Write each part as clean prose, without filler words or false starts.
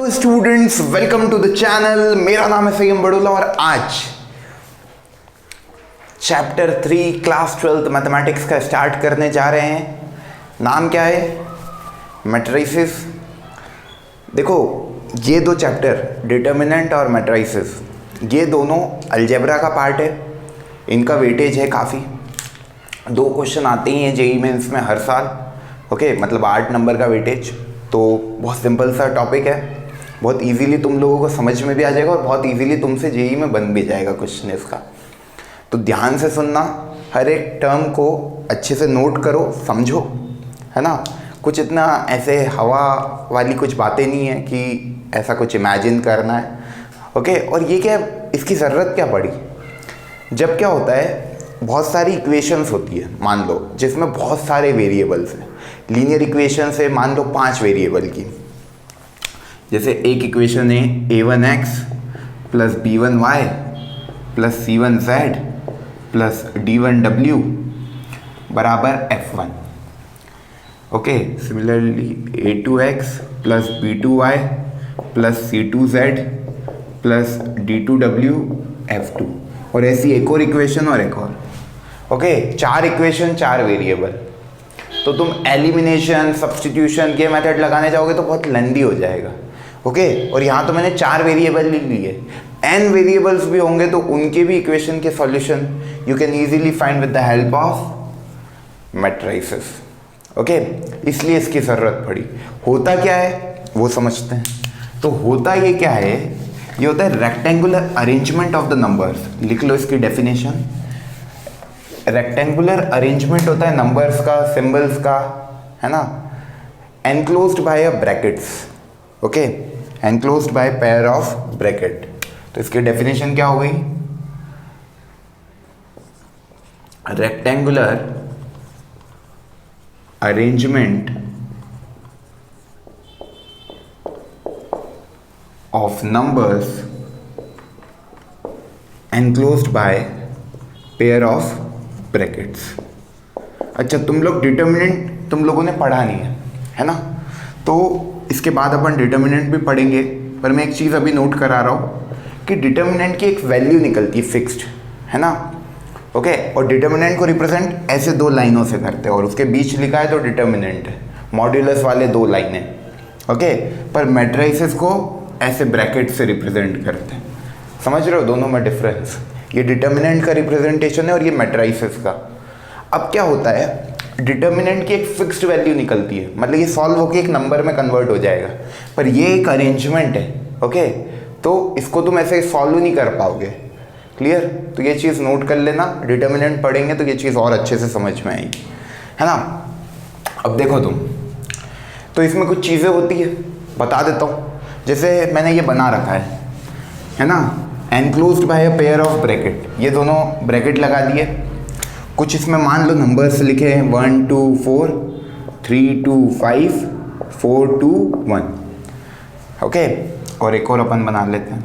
Hello students, welcome to the channel. मेरा नाम है सयम बड़ोला और आज चैप्टर 3 क्लास 12 मैथमेटिक्स का स्टार्ट करने जा रहे हैं। नाम क्या है? मैट्रिसेस। देखो, ये दो चैप्टर डिटर्मिनेंट और मैट्रिसेस, ये दोनों अलजेब्रा का पार्ट है। इनका वेटेज है काफ़ी। 2 क्वेश्चन आते ही हैं जेईई मेंस में हर साल। ओके, मतलब 8 नंबर का वेटेज। तो बहुत सिंपल सा टॉपिक है, बहुत इजीली तुम लोगों को समझ में भी आ जाएगा और बहुत इजीली तुमसे जेईई में बन भी जाएगा क्वेश्चन इसका। तो ध्यान से सुनना, हर एक टर्म को अच्छे से नोट करो, समझो, है ना। कुछ इतना ऐसे हवा वाली कुछ बातें नहीं है कि ऐसा कुछ इमेजिन करना है। ओके, और ये क्या, इसकी ज़रूरत क्या पड़ी? जब क्या होता है, बहुत सारी इक्वेशंस होती है, मान लो, जिसमें बहुत सारे वेरिएबल्स हैं। लीनियर इक्वेशन से मान लो 5 वेरिएबल की। जैसे एक इक्वेशन है a1x plus b1y plus c1z plus d1w बराबर f1। Okay, similarly a2x plus b2y plus c2z plus d2w f2, और ऐसी एक और इक्वेशन और एक और। Okay, 4 equation 4 variable. तो तुम एलिमिनेशन, सब्स्टिट्यूशन के मेथड लगाने जाओगे तो बहुत लेंदी हो जाएगा। ओके, और यहाँ तो मैंने 4 वेरिएबल ही लिए। n वेरिएबल्स भी होंगे तो उनके भी इक्वेशन के solution you can easily find with the help of matrices. Okay, इसलिए इसकी ज़रूरत पड़ी। होता क्या है वो समझते हैं। तो होता ये क्या है, ये होता है rectangular arrangement of the numbers. लिख लो इसकी डेफिनेशन। रेक्टेंगुलर अरेंजमेंट होता है नंबर्स का, सिंबल्स का, है ना, enclosed bye a brackets. Okay, enclosed bye pair of bracket. तो इसकी डेफिनेशन क्या हो गई? Rectangular arrangement of numbers enclosed by pair of brackets। अच्छा, तुम लोग डिटर्मिनेंट तुम लोगों ने पढ़ा नहीं है ना। तो इसके बाद अपन डिटर्मिनेंट भी पढ़ेंगे, पर मैं एक चीज़ अभी नोट करा रहा हूँ कि डिटर्मिनेंट की एक वैल्यू निकलती है फिक्स्ड, है ना। ओके, और डिटर्मिनेंट को रिप्रेजेंट ऐसे 2 लाइनों से करते हैं और उसके बीच लिखा है तो डिटर्मिनेंट है। मॉड्यूलस वाले 2 लाइनें। ओके, पर मैट्रिसेस को ऐसे ब्रैकेट से रिप्रेजेंट करते हैं। समझ रहे हो दोनों में डिफरेंस? ये डिटर्मिनेंट का रिप्रेजेंटेशन है और ये मैट्रिसेस का। अब क्या होता है, डिटर्मिनेंट की एक फिक्स्ड वैल्यू निकलती है, मतलब ये सॉल्व होकर एक नंबर में कन्वर्ट हो जाएगा, पर ये एक अरेंजमेंट है। ओके, तो इसको तुम ऐसे सॉल्व नहीं कर पाओगे। क्लियर? तो ये चीज़ नोट कर लेना, डिटर्मिनेंट पढ़ेंगे तो ये चीज़ और अच्छे से समझ में आएगी, है ना। अब देखो तुम, तो इसमें कुछ चीज़ें होती है, बता देता हूँ। जैसे मैंने ये बना रखा है ना, enclosed bye a pair of bracket. ये दोनों ब्रैकेट लगा दिए। कुछ इसमें मान लो नंबर्स लिखे हैं 1 2 4, 3 2 5, 4 2 1। ओके, और एक और अपन बना लेते हैं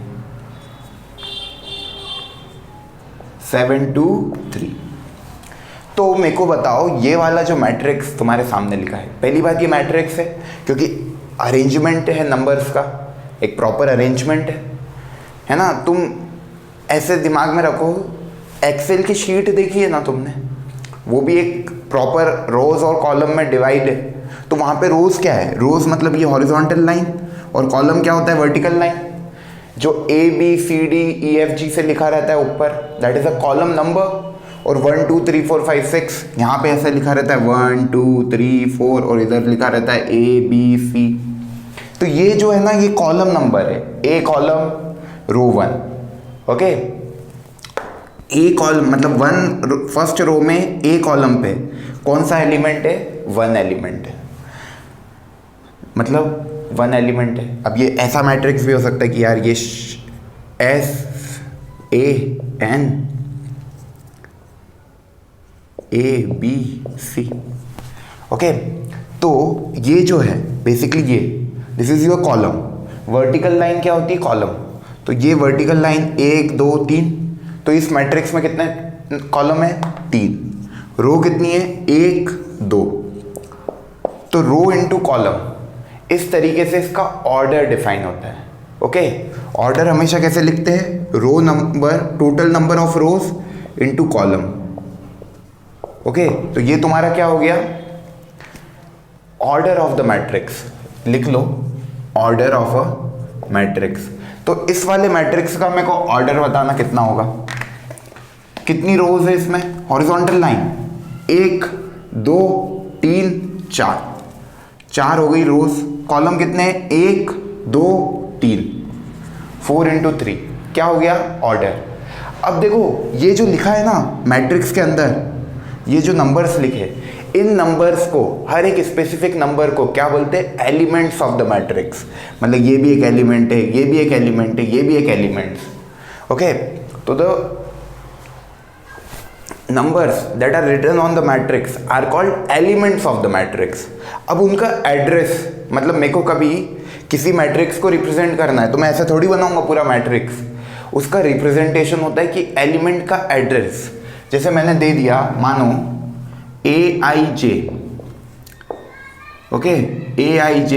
7 2 3। तो मेरे को बताओ, ये वाला जो मैट्रिक्स तुम्हारे सामने लिखा है, पहली बात ये मैट्रिक्स है क्योंकि अरेंजमेंट है नंबर्स का, एक प्रॉपर अरेंजमेंट है ना। तुम ऐसे दिमाग में रखो, एक्सेल की शीट देखी है ना तुमने, वो भी एक प्रॉपर रोज और कॉलम में डिवाइड है। तो वहाँ पे रोज क्या है? रोज मतलब ये हॉरिजॉन्टल लाइन, और कॉलम क्या होता है? Vertical line. जो ABCDEFG से लिखा रहता है ऊपर, that is a column number. और 1 2 3 4 5 6 यहाँ पे ऐसा लिखा रहता है 1 2 3 4, और इधर लिखा रहता है ABC। तो ये जो है ना, ये कॉलम नंबर है। ए कॉलम रो 1। ओके, ए कॉलम मतलब 1 फर्स्ट रो में ए कॉलम पे कौन सा एलिमेंट है? 1 एलिमेंट है, मतलब 1 एलिमेंट है। अब ये ऐसा मैट्रिक्स भी हो सकता है कि यार ये SANABC। ओके, तो ये जो है बेसिकली ये this is your column. Vertical line क्या होती है? कॉलम। तो ये वर्टिकल लाइन 1 2 3। तो इस मैट्रिक्स में कितने कॉलम है? 3। रो कितनी है? 1 2। तो रो इंटू कॉलम, इस तरीके से इसका ऑर्डर डिफाइन होता है। ओके, ऑर्डर हमेशा कैसे लिखते हैं, row number, total number of rows into column. Okay, तो ये तुम्हारा क्या हो गया, ऑर्डर ऑफ द मैट्रिक्स। लिख लो ऑर्डर ऑफ अ मैट्रिक्स। तो इस वाले मैट्रिक्स का मेरे को ऑर्डर बताना कितना होगा, कितनी रोज है इसमें, हॉरिजॉन्टल लाइन 1 2 3 4, 4 हो गई रोज। कॉलम कितने हैं, 1 2 3, 4 इंटू 3 क्या हो गया, ऑर्डर। अब देखो ये जो लिखा है ना मैट्रिक्स के अंदर, ये जो नंबर्स लिखे, इन नंबर्स को, हर एक स्पेसिफिक नंबर को क्या बोलते हैं, एलिमेंट्स ऑफ द मैट्रिक्स। मतलब ये भी एक एलिमेंट है, ये भी एक एलिमेंट है, ये भी एक एलिमेंट्स। ओके, तो the numbers that are written on the matrix are called elements of the matrix। अब उनका एड्रेस, मतलब मेरे को कभी किसी मैट्रिक्स को रिप्रेजेंट करना है तो मैं ऐसा थोड़ी बनाऊंगा पूरा मैट्रिक्स, उसका रिप्रेजेंटेशन होता है कि एलिमेंट का एड्रेस। जैसे मैंने दे दिया, मानो AIJ, ओके, AIJ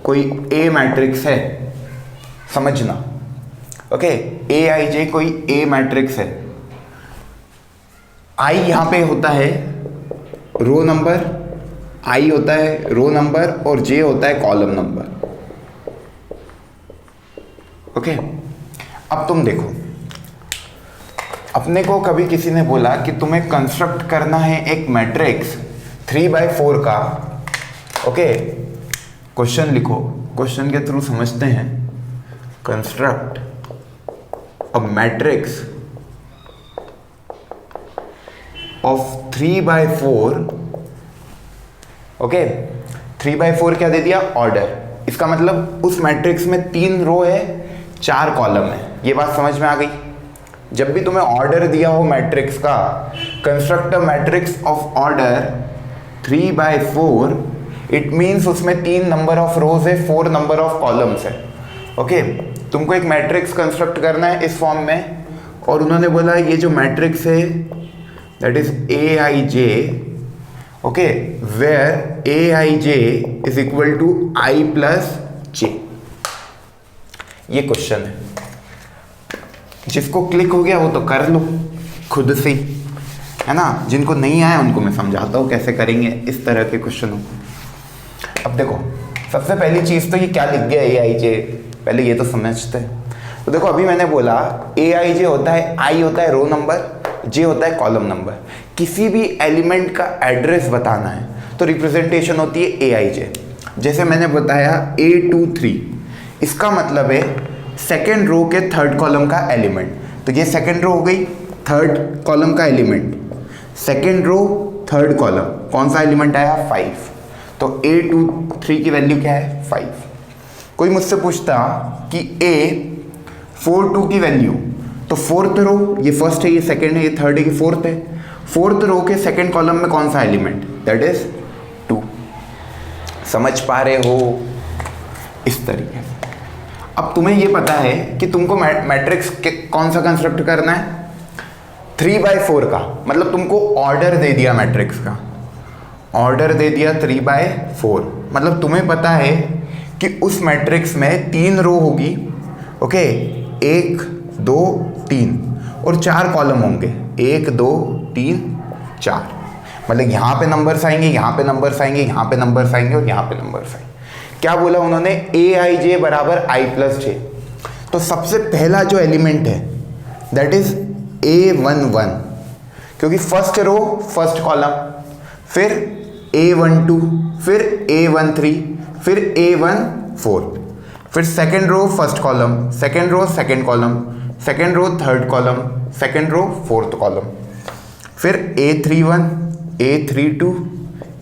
कोई A मैट्रिक्स है, समझना। ओके, AIJ कोई A मैट्रिक्स है, आई यहाँ पे होता है रो नंबर, आई होता है रो नंबर और जे होता है कॉलम नंबर। ओके, अब तुम देखो, अपने को कभी किसी ने बोला कि तुम्हें कंस्ट्रक्ट करना है एक मैट्रिक्स 3/4 का। ओके, क्वेश्चन लिखो, क्वेश्चन के थ्रू समझते हैं। Construct a matrix of 3/4। Okay, 3/4 क्या दे दिया, ऑर्डर। इसका मतलब उस मैट्रिक्स में 3 रो है, 4 कॉलम है। ये बात समझ में आ गई। जब भी तुम्हें ऑर्डर दिया हो मैट्रिक्स का, construct a matrix of order 3/4, it means उसमें 3 नंबर ऑफ रोज है, 4 नंबर ऑफ कॉलम्स है। ओके, तुमको एक मैट्रिक्स कंस्ट्रक्ट करना है इस फॉर्म में, और उन्होंने बोला ये जो मैट्रिक्स है that is AIJ, okay, where AIJ is equal to I plus J। ये क्वेश्चन है, जिसको क्लिक हो गया वो तो कर लो खुद से, है ना। जिनको नहीं आया उनको मैं समझाता हूँ कैसे करेंगे इस तरह के क्वेश्चनों। अब देखो, सबसे पहली चीज़ तो ये क्या लिख गया AIJ, पहले ये तो समझते हैं। तो देखो अभी मैंने बोला AIJ होता है, I होता है रो नंबर, J होता है कॉलम नंबर। किसी भी एलिमेंट का एड्रेस बताना है तो रिप्रेजेंटेशन होती है AIJ। जैसे मैंने बताया A23, इसका मतलब है सेकेंड रो के थर्ड कॉलम का एलिमेंट। तो ये सेकेंड रो हो गई, थर्ड कॉलम का element, second row third column, कौन सा एलिमेंट आया, 5। तो A23 की वैल्यू क्या है, 5। कोई मुझसे पूछता कि A42 की वैल्यू, तो फोर्थ रो, ये फर्स्ट है, ये सेकंड है, ये थर्ड है, ये फोर्थ है। फोर्थ रो के सेकंड कॉलम में कौन सा एलिमेंट, दैट इज 2। समझ पा रहे हो, इस तरीके से। अब तुम्हें ये पता है कि तुमको मैट्रिक्स कौन सा कंस्ट्रक्ट करना है, 3/4 का। मतलब तुमको ऑर्डर दे दिया मैट्रिक्स का, ऑर्डर दे दिया 3/4। मतलब तुम्हें पता है कि उस मैट्रिक्स में 3 रो होगी, ओके, 1 2 3 और 4 कॉलम होंगे, 1 2 3 4। मतलब यहाँ पे नंबर्स आएंगे, यहाँ पे नंबर्स आएंगे, यहाँ पे नंबर्स आएंगे और यहाँ पे नंबर्स आएंगे। क्या बोला उन्होंने, AIJ बराबर I plus J। तो सबसे पहला जो एलिमेंट है दैट इज A11, क्योंकि फर्स्ट रो फर्स्ट कॉलम, फिर A12, फिर A13, फिर A14, फिर second row first column, second row second column, second row third column, second row fourth column, फिर A31, A32,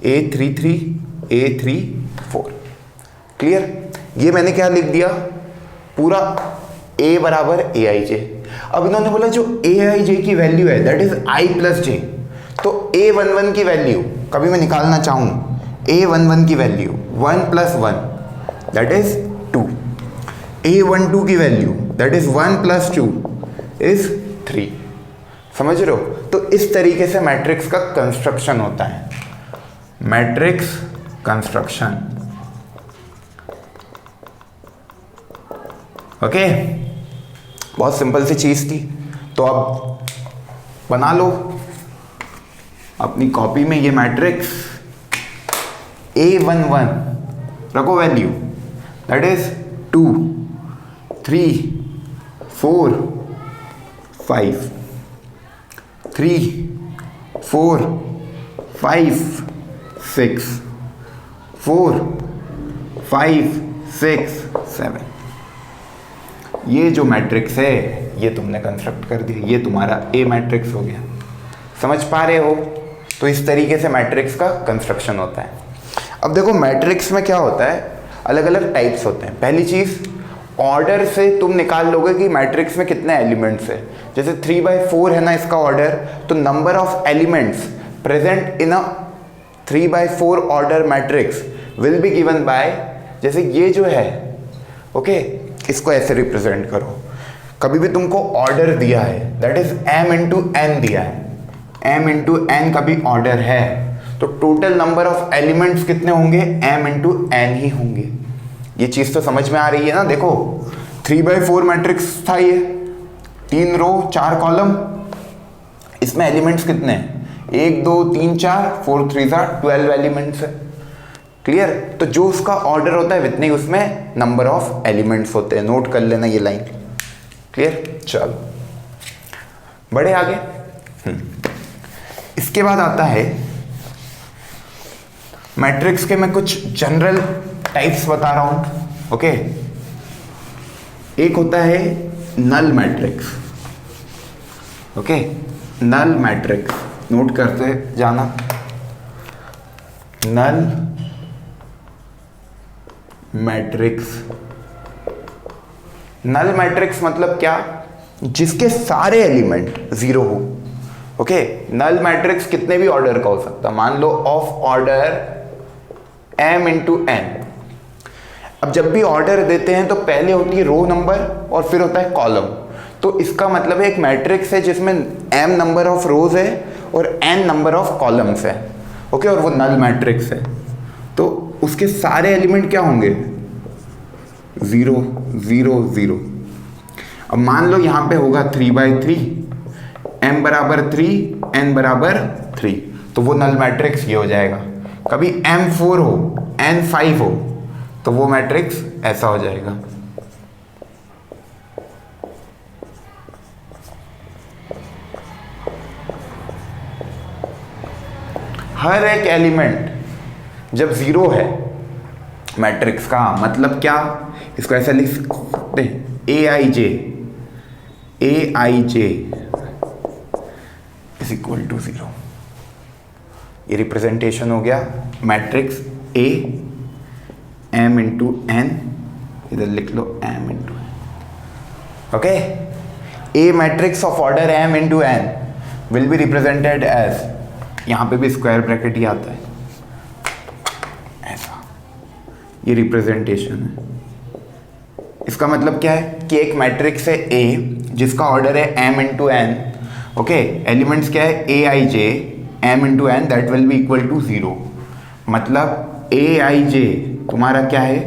A33, A34। Clear. ये मैंने क्या लिख दिया, पूरा A बराबर AIJ। अब इन्होंने बोला जो AIJ की वैल्यू है that is I plus J। तो A11 की वैल्यू कभी मैं निकालना चाहूँ, A11 की वैल्यू 1 + 1 दैट इज 2, A12 की वैल्यू दैट इज 1 + 2 इज 3। समझ रहे हो। तो इस तरीके से मैट्रिक्स का कंस्ट्रक्शन होता है, मैट्रिक्स कंस्ट्रक्शन। ओके, बहुत सिंपल सी चीज़ थी। तो अब बना लो अपनी कॉपी में ये मैट्रिक्स A11, रखो वैल्यू, दैट इज 2 3 4 5 3 4 5 6 4 5 6 7। ये जो मैट्रिक्स है ये तुमने कंस्ट्रक्ट कर दिया, ये तुम्हारा ए मैट्रिक्स हो गया। समझ पा रहे हो? तो इस तरीके से मैट्रिक्स का कंस्ट्रक्शन होता है। अब देखो मैट्रिक्स में क्या होता है, अलग अलग टाइप्स होते हैं। पहली चीज़, ऑर्डर से तुम निकाल लोगे कि मैट्रिक्स में कितने एलिमेंट्स है। जैसे 3/4 है ना इसका ऑर्डर, तो number of elements present in a 3/4 order matrix will be given by, जैसे ये जो है, ओके, इसको ऐसे रिप्रेजेंट करो। कभी भी तुमको ऑर्डर दिया है, that is m into n दिया है, m इंटू n का भी ऑर्डर है, तो टोटल नंबर ऑफ एलिमेंट्स कितने होंगे, m इंटू n ही होंगे। ये चीज़ तो समझ में आ रही है ना? देखो 3/4 मैट्रिक्स था ये, 3 रो 4 कॉलम, इसमें एलिमेंट्स कितने हैं, 1 2 3 4 4 3 12 एलिमेंट्स है। क्लियर? तो जो उसका ऑर्डर होता है इतने उसमें नंबर ऑफ एलिमेंट्स होते हैं। नोट कर लेना ये लाइन। क्लियर? चलो बढ़े आगे। इसके बाद आता है मैट्रिक्स के मैं कुछ जनरल टाइप्स बता रहा हूं। ओके, एक होता है null matrix. Okay, null matrix note करते जाना। नल मैट्रिक्स, नल मैट्रिक्स मतलब क्या, जिसके सारे एलिमेंट जीरो हो। ओके, नल मैट्रिक्स कितने भी ऑर्डर का हो सकता, मान लो of order m into n। अब जब भी ऑर्डर देते हैं तो पहले होती है रो नंबर और फिर होता है कॉलम। तो इसका मतलब है एक मैट्रिक्स है जिसमें m नंबर ऑफ रोज है और n नंबर ऑफ कॉलम्स है। ओके, और वो नल मैट्रिक्स है, तो उसके सारे एलिमेंट क्या होंगे, 0 0 0। अब मान लो यहां पे होगा 3/3, m बराबर 3 n बराबर 3, तो वो नल मैट्रिक्स ये हो जाएगा। कभी m4 हो n5 हो तो वो मैट्रिक्स ऐसा हो जाएगा। हर एक एलिमेंट जब जीरो है मैट्रिक्स का, मतलब क्या, इसको ऐसा लिख सकते हैं, aij इज इक्वल टू 0। ये रिप्रेजेंटेशन हो गया matrix A m into n, इधर लिख लो m into n। Okay, A matrix of order m into n will be represented as, यहां पे भी स्क्वायर ब्रैकेट ही आता है ऐसा, ये रिप्रेजेंटेशन है। इसका मतलब क्या है कि एक मैट्रिक्स है A जिसका ऑर्डर है m into n। Okay, elements क्या है, aij m into n, that will be equal to 0। मतलब aij तुम्हारा क्या है,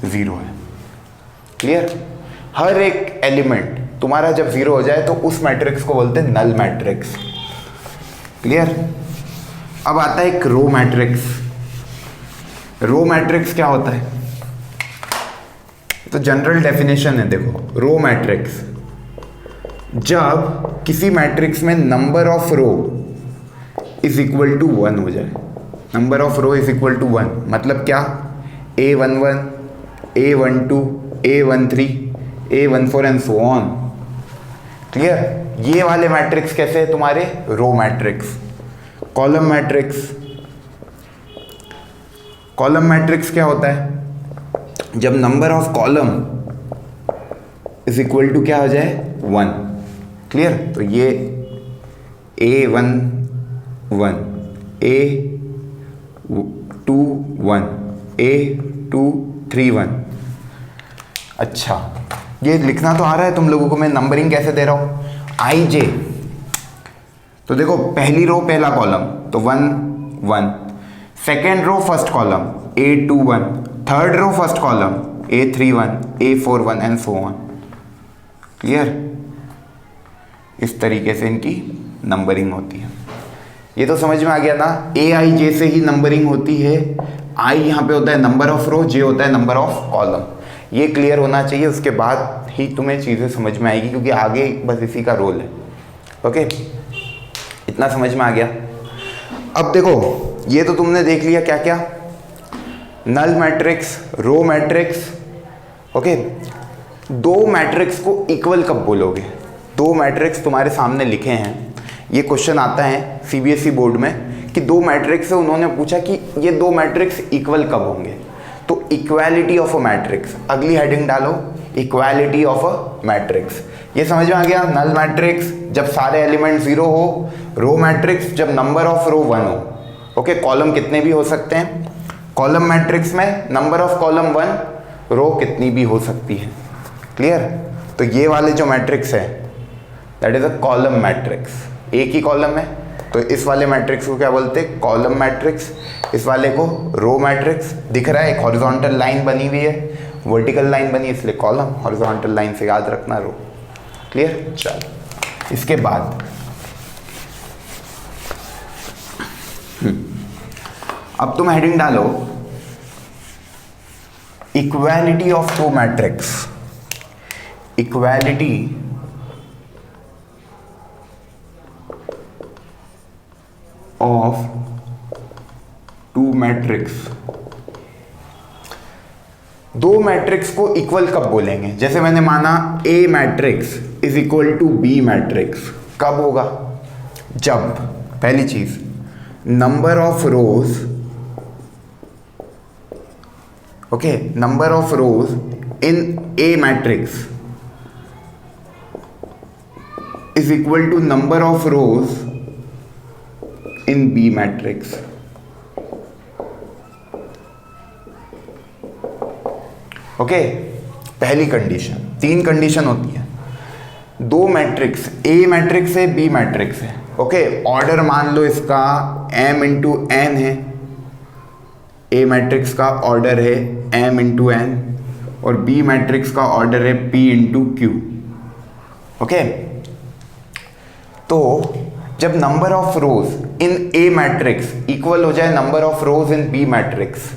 0 है। क्लियर? हर एक एलिमेंट तुम्हारा जब 0 हो जाए तो उस मैट्रिक्स को बोलते हैं नल मैट्रिक्स। क्लियर? अब आता है एक रो मैट्रिक्स। रो मैट्रिक्स क्या होता है, तो जनरल डेफिनेशन है, देखो रो मैट्रिक्स, जब किसी मैट्रिक्स में number of row is equal to 1 हो जाए। Number of row is equal to 1 मतलब क्या, a11 a12 a13 a14 and so on. Clear? ये वाले मैट्रिक्स कैसे है तुम्हारे, row matrix. Column matrix, column matrix क्या होता है, जब number of column is equal to क्या हो जाए, 1। क्लियर? तो ये a11 a21 a231। अच्छा, ये लिखना तो आ रहा है तुम लोगों को, मैं नंबरिंग कैसे दे रहा हूं, i j। तो देखो पहली रो पहला कॉलम तो 1 1, second row first column a21, third row first column A31, A41 and so on. Clear? इस तरीके से इनकी नंबरिंग होती है। ये तो समझ में आ गया ना, AIJ से ही नंबरिंग होती है। I यहाँ पे होता है नंबर ऑफ रो, J होता है नंबर ऑफ कॉलम। ये क्लियर होना चाहिए, उसके बाद ही तुम्हें चीज़ें समझ में आएगी, क्योंकि आगे बस इसी का रोल है। ओके, इतना समझ में आ गया। अब देखो, ये तो तुमने देख लिया क्या क्या, null matrix, row matrix. Okay, दो मैट्रिक्स को इक्वल कब बोलोगे? दो मैट्रिक्स तुम्हारे सामने लिखे हैं, ये क्वेश्चन आता है CBSE बोर्ड में कि दो मैट्रिक्स है, उन्होंने पूछा कि ये दो मैट्रिक्स इक्वल कब होंगे। तो इक्वालिटी ऑफ अ मैट्रिक्स, अगली हेडिंग डालो, इक्वालिटी ऑफ अ मैट्रिक्स। ये समझ में आ गया। नल मैट्रिक्स जब सारे एलिमेंट 0 हो, रो मैट्रिक्स जब नंबर ऑफ रो 1 हो। ओके, कॉलम कितने भी हो सकते हैं। कॉलम मैट्रिक्स में नंबर ऑफ कॉलम 1, रो कितनी भी हो सकती है। क्लियर? तो ये वाले जो मैट्रिक्स है that is a column matrix, एक ही कॉलम है, तो इस वाले मैट्रिक्स को क्या बोलते हैं? Column matrix. इस वाले को रो मैट्रिक्स। दिख रहा है एक हॉरिजॉन्टल लाइन बनी हुई है, वर्टिकल लाइन बनी है, इसलिए कॉलम, हॉरिजॉन्टल लाइन से याद रखना रो। क्लियर? चलो, इसके बाद अब तुम हेडिंग डालो equality of two matrix. Equality of two matrix. दो मैट्रिक्स को इक्वल कब बोलेंगे? जैसे मैंने माना A matrix is equal to B matrix, कब होगा? जब पहली चीज number of rows, okay, number of rows in A matrix is equal to number of rows in B matrix. Okay, पहली कंडीशन। तीन कंडीशन होती है। दो मैट्रिक्स, A मैट्रिक्स है, B मैट्रिक्स है। ओके, ऑर्डर मान लो इसका m इंटू n है। A मैट्रिक्स का ऑर्डर है m इंटू n और B मैट्रिक्स का ऑर्डर है p इंटू q। ओके, तो जब number of rows in A matrix equal हो जाए number of rows in B matrix,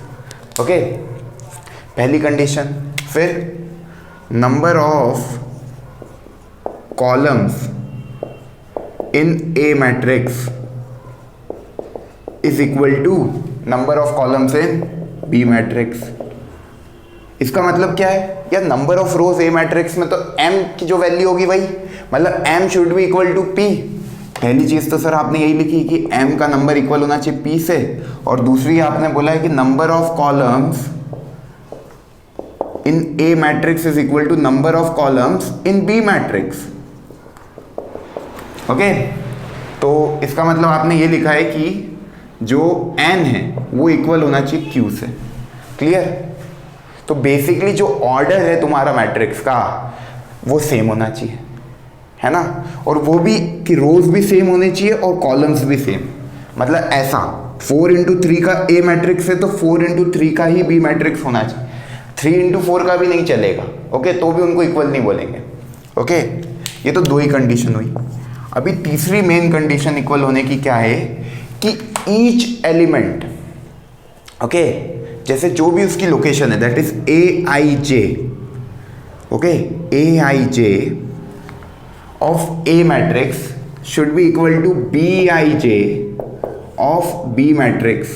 okay, पहली कंडीशन। फिर number of columns in A matrix is equal to number of columns in B matrix. इसका मतलब क्या है यार? Number of rows A matrix में तो m की जो वैल्यू होगी वही, मतलब m should be equal to p। पहली चीज तो सर आपने यही लिखी कि m का नंबर इक्वल होना चाहिए p से, और दूसरी आपने बोला है कि number of columns in A matrix is equal to number of columns in B matrix. Okay, तो इसका मतलब आपने ये लिखा है कि जो n है वो इक्वल होना चाहिए q से। क्लियर? तो बेसिकली जो ऑर्डर है तुम्हारा मैट्रिक्स का वो सेम होना चाहिए, है ना, और वो भी कि रोज भी सेम होने चाहिए और कॉलम्स भी सेम। मतलब ऐसा 4 इंटू 3 का A मैट्रिक्स है तो 4 इंटू 3 का ही B मैट्रिक्स होना चाहिए, 3 इंटू 4 का भी नहीं चलेगा। ओके, तो भी उनको इक्वल नहीं बोलेंगे। ओके, ये तो दो ही कंडीशन हुई। अभी तीसरी मेन कंडीशन इक्वल होने की क्या है कि ईच एलिमेंट, ओके, जैसे जो भी उसकी लोकेशन है that is AIJ, okay, AIJ of A matrix should be equal to Bij of B matrix।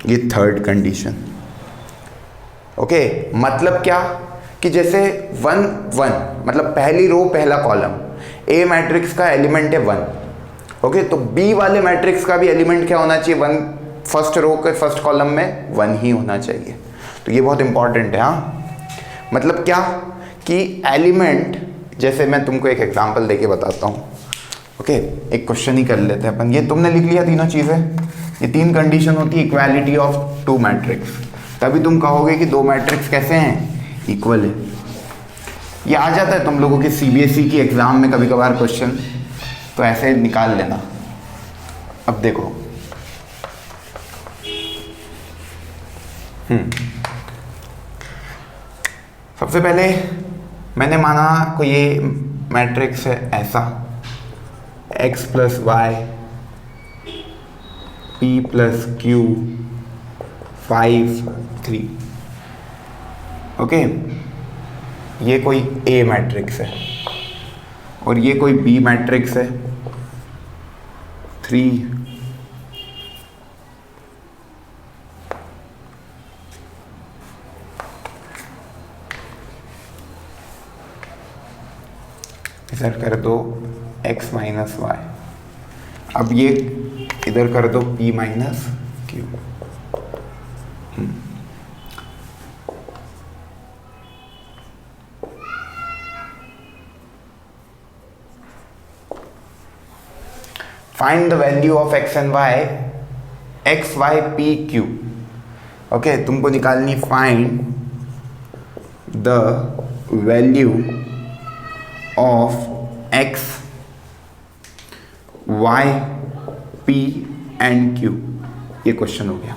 ये थर्ड कंडीशन। ओके, मतलब क्या कि जैसे 1 1 मतलब पहली रो पहला कॉलम A मैट्रिक्स का एलिमेंट है 1। ओके, तो B वाले मैट्रिक्स का भी एलिमेंट क्या होना चाहिए? 1, फर्स्ट रो के फर्स्ट कॉलम में 1 ही होना चाहिए। तो ये बहुत इंपॉर्टेंट है। हाँ, मतलब क्या कि एलिमेंट, जैसे मैं तुमको एक एग्जांपल देके बताता हूँ। ओके, एक क्वेश्चन ही कर लेते हैं अपन। ये तुमने लिख लिया तीनों चीज़ें, ये तीन कंडीशन होती है इक्वालिटी ऑफ टू मैट्रिक्स, तभी तुम कहोगे कि दो मैट्रिक्स कैसे हैं? इक्वल है। ये आ जाता है तुम लोगों के CBSE की एग्ज़ाम में कभी कभार क्वेश्चन, तो ऐसे निकाल लेना। अब देखो, सबसे पहले मैंने माना कोई ये मैट्रिक्स है ऐसा, x plus y p plus q 5 3, okay, ये कोई A मैट्रिक्स है और ये कोई B मैट्रिक्स है 3 इधर कर दो x माइनस वाई, अब ये इधर कर दो p minus Q. Find the value of x and y, x y p q। Okay, तुमको निकालनी find the value of x y p and q, ये क्वेश्चन हो गया।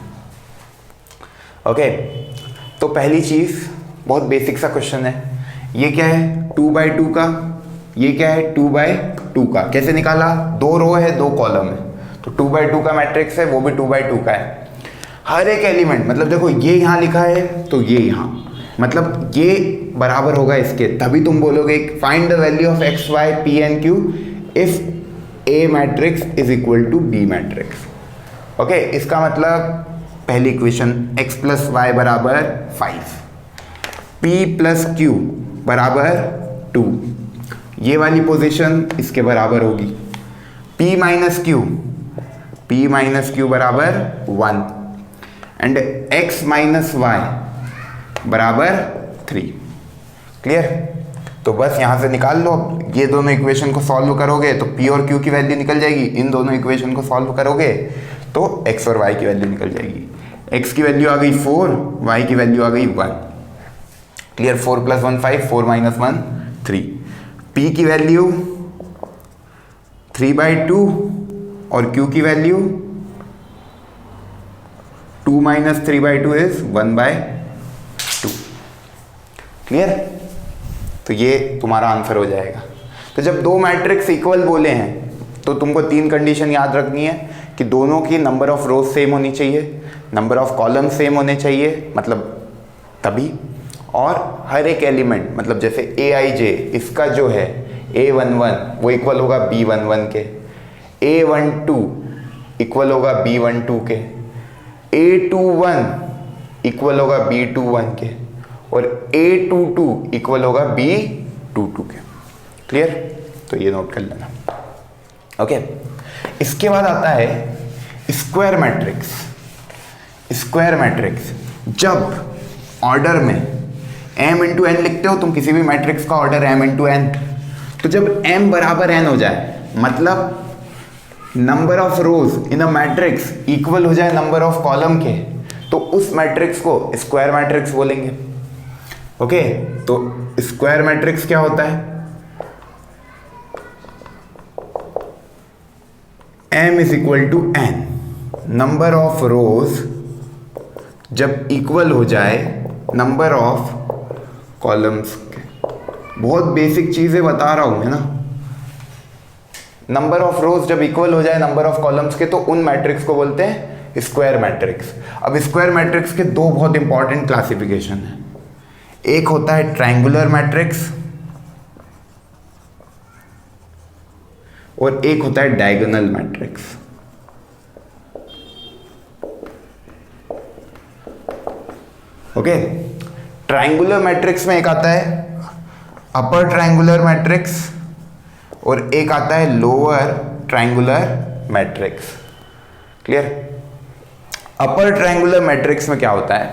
ओके, तो पहली चीज बहुत बेसिक सा क्वेश्चन है, ये क्या है 2/2 का, ये क्या है 2/2 का। कैसे निकाला, 2 रो है 2 कॉलम है, तो 2/2 का मैट्रिक्स है, वो भी 2/2 का है। हर एक एलिमेंट, मतलब देखो ये यहाँ लिखा है तो ये यहाँ, मतलब ये बराबर होगा इसके, तभी तुम बोलोगे find the value of x y p and q if a matrix is equal to b matrix. Okay, इसका मतलब पहली इक्वेशन x प्लस वाई बराबर 5, p प्लस क्यू बराबर 2, ये वाली पोजीशन इसके बराबर होगी, p माइनस क्यू बराबर 1 एंड x माइनस वाई बराबर 3। क्लियर? तो बस यहाँ से निकाल लो। अब ये दोनों इक्वेशन को सॉल्व करोगे तो p और q की वैल्यू निकल जाएगी, इन दोनों इक्वेशन को सॉल्व करोगे तो x और y की वैल्यू निकल जाएगी। x की वैल्यू आ गई 4, y की वैल्यू आ गई 1। क्लियर? 4 + 1 5, 4 - 1 3। p की वैल्यू 3/2 और q की वैल्यू 2 - 3/2 इज 1/2। क्लियर? तो ये तुम्हारा आंसर हो जाएगा। तो जब दो मैट्रिक्स इक्वल बोले हैं तो तुमको 3 कंडीशन याद रखनी है कि दोनों की नंबर ऑफ रोज सेम होनी चाहिए, नंबर ऑफ कॉलम सेम होने चाहिए, मतलब तभी, और हर एक एलिमेंट, मतलब जैसे aij इसका जो है a11 वो इक्वल होगा b11 के, a12 इक्वल होगा b12 के, a21 इक्वल होगा b21 के और a22 इक्वल होगा b22 के। क्लियर? तो ये नोट कर लेना। ओके, इसके बाद आता है स्क्वायर मैट्रिक्स। स्क्वायर मैट्रिक्स जब ऑर्डर में m × n लिखते हो तुम किसी भी मैट्रिक्स का ऑर्डर m × n, तो जब m बराबर n हो जाए, मतलब number of rows in a matrix equal हो जाए नंबर ऑफ कॉलम के, तो उस मैट्रिक्स को स्क्वायर मैट्रिक्स बोलेंगे। ओके, तो स्क्वायर मैट्रिक्स क्या होता है, m = n, नंबर ऑफ रोज जब इक्वल हो जाए नंबर ऑफ कॉलम्स के। बहुत बेसिक चीजें बता रहा हूं मैं ना। नंबर ऑफ रोज जब इक्वल हो जाए नंबर ऑफ कॉलम्स के, तो उन मैट्रिक्स को बोलते हैं स्क्वायर मैट्रिक्स। अब स्क्वायर मैट्रिक्स के दो बहुत इंपॉर्टेंट क्लासिफिकेशन है, एक होता है ट्रायंगुलर मैट्रिक्स और एक होता है diagonal matrix. Okay, triangular matrix में एक आता है अपर ट्रायंगुलर मैट्रिक्स और एक आता है लोअर ट्रायंगुलर मैट्रिक्स। क्लियर? अपर ट्रायंगुलर मैट्रिक्स में क्या होता है,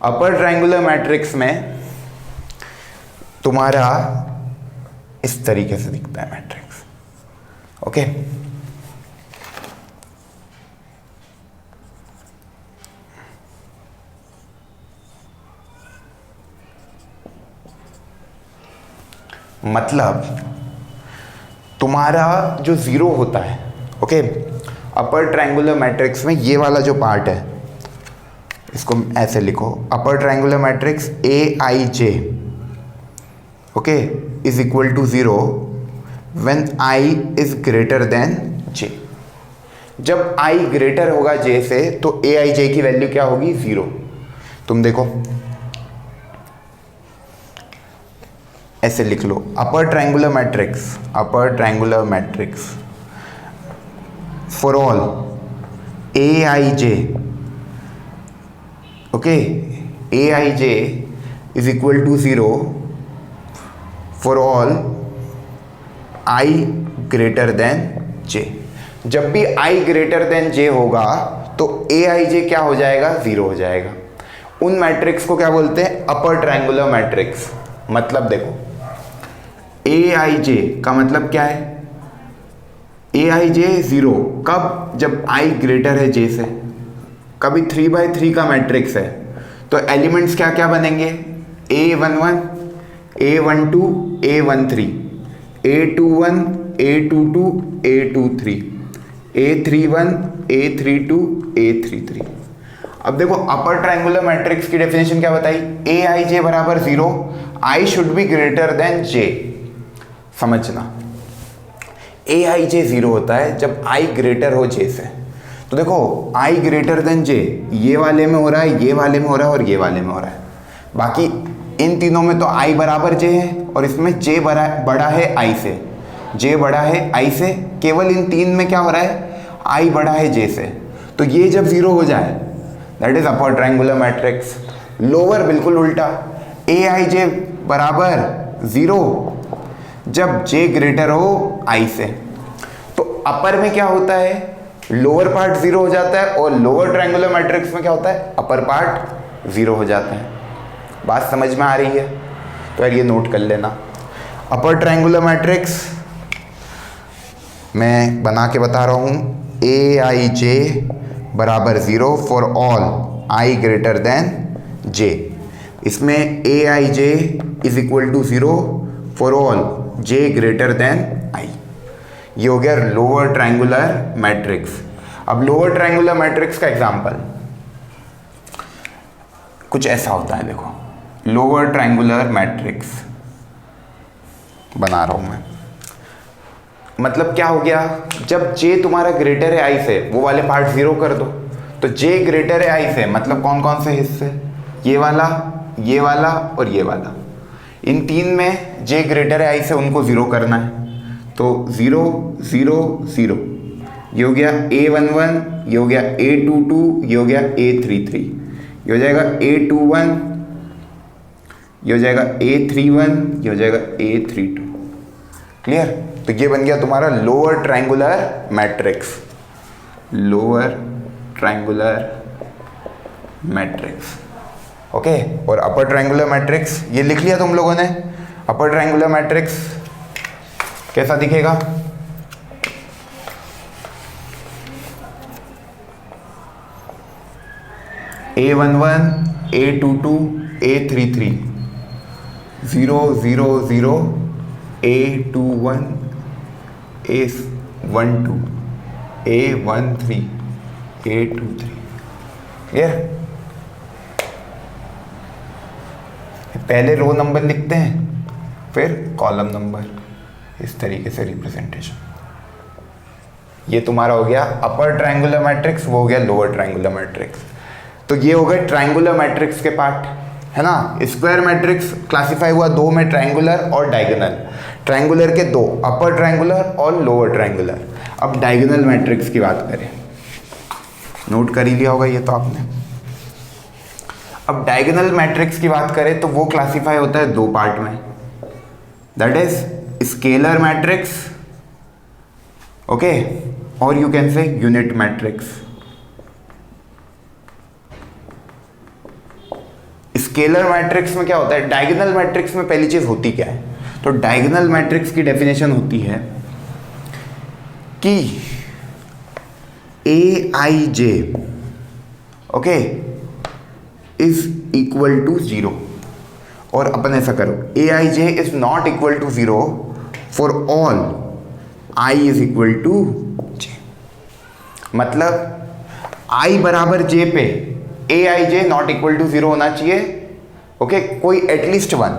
अपर ट्रायंगुलर मैट्रिक्स में तुम्हारा इस तरीके से दिखता है मैट्रिक्स। ओके, मतलब तुम्हारा जो जीरो होता है, ओके, अपर ट्रायंगुलर मैट्रिक्स में ये वाला जो पार्ट है इसको ऐसे लिखो, upper triangular matrix A I J, okay, is equal to 0 when I is greater than J. जब आई ग्रेटर होगा जे से तो ए आई जे की वैल्यू क्या होगी? 0। तुम देखो ऐसे लिख लो, upper triangular matrix for all A I J, okay, A I J is equal to 0 for all I greater than J. जब भी आई ग्रेटर देन जे होगा तो ए आई जे क्या हो जाएगा? 0 हो जाएगा। उन मैट्रिक्स को क्या बोलते हैं? अपर ट्रायंगुलर मैट्रिक्स। मतलब देखो, ए आई जे का मतलब क्या है? ए आई जे 0 कब? जब आई ग्रेटर है जे से। कभी 3x3 का मैट्रिक्स है तो एलिमेंट्स क्या क्या बनेंगे? A11, A12, A13, A21, A22, A23, A31, A32, A33। अब देखो अपर ट्रायंगुलर मैट्रिक्स की डेफिनेशन क्या बताई? ए आई जे बराबर 0, I should be greater than J. समझना, ए आई जे 0 होता है जब आई ग्रेटर हो जे से। तो देखो आई ग्रेटर देन जे ये वाले में हो रहा है, ये वाले में हो रहा है और ये वाले में हो रहा है। बाकी इन तीनों में तो आई बराबर जे है और इसमें जे बड़ा है आई से, जे बड़ा है आई से। केवल इन तीन में क्या हो रहा है? आई बड़ा है जे से। तो ये जब 0 हो जाए that is upper triangular matrix. Lower बिल्कुल उल्टा, ए आई जे बराबर 0 जब जे ग्रेटर हो आई से। तो अपर में क्या होता है? लोअर पार्ट 0 हो जाता है और लोअर ट्रायंगुलर मैट्रिक्स में क्या होता है? अपर पार्ट 0 हो जाता है। बात समझ में आ रही है? तो यार ये नोट कर लेना, अपर ट्रायंगुलर मैट्रिक्स मैं बना के बता रहा हूँ, ए आई जे बराबर 0 for all I greater than J. इसमें A I J is equal to 0 for all J greater than I. ये हो गया लोअर ट्रायंगुलर मैट्रिक्स। अब लोअर ट्रायंगुलर मैट्रिक्स का एग्जांपल कुछ ऐसा होता है। देखो लोअर ट्रायंगुलर मैट्रिक्स बना रहा हूं मैं। मतलब क्या हो गया? जब जे तुम्हारा ग्रेटर है आई से, वो वाले पार्ट 0 कर दो। तो जे ग्रेटर है आई से मतलब कौन कौन से हिस्से? ये वाला, ये वाला और ये वाला। इन तीन में जे ग्रेटर है आई से, उनको 0 करना है। तो 0 0 0, ये हो गया A11, ये हो गया A22, ये हो गया A33, ये हो जाएगा A21, ये हो जाएगा A31, ये हो जाएगा A32। क्लियर? तो ये बन गया तुम्हारा lower triangular matrix. Lower triangular matrix, okay. और अपर ट्रायंगुलर मैट्रिक्स ये लिख लिया तुम लोगों ने। अपर ट्रायंगुलर मैट्रिक्स कैसा दिखेगा? A11, A22, A33, 0 0 0, A21, A12, A13, A23। Clear? पहले रो नंबर लिखते हैं, फिर कॉलम नंबर, इस तरीके से रिप्रेजेंटेशन। ये तुम्हारा हो गया अपर ट्रायंगुलर मैट्रिक्स, वो हो गया लोअर ट्रायंगुलर मैट्रिक्स। तो ये हो गए ट्रायंगुलर मैट्रिक्स के पार्ट, है ना। स्क्वायर मैट्रिक्स क्लासिफाई हुआ दो में, ट्रायंगुलर और डायगोनल। ट्रायंगुलर के दो, अपर ट्रायंगुलर और लोअर ट्रायंगुलर। अब डायगोनल मैट्रिक्स की बात करें, नोट कर ही लिया होगा ये तो आपने। अब डायगोनल मैट्रिक्स की बात करें तो वो क्लासिफाई होता है दो पार्ट में, that is scalar matrix, okay, और you can say unit matrix. Scalar matrix में क्या होता है? डायगोनल मैट्रिक्स में पहली चीज होती क्या है? तो डायगोनल मैट्रिक्स की डेफिनेशन होती है कि A I J, okay, is equal to 0। और अपन ऐसा करो, A I J is not equal to 0 for all I is equal to J. मतलब आई बराबर जे पे A I J not equal to 0 होना चाहिए। ओके, कोई एटलीस्ट वन।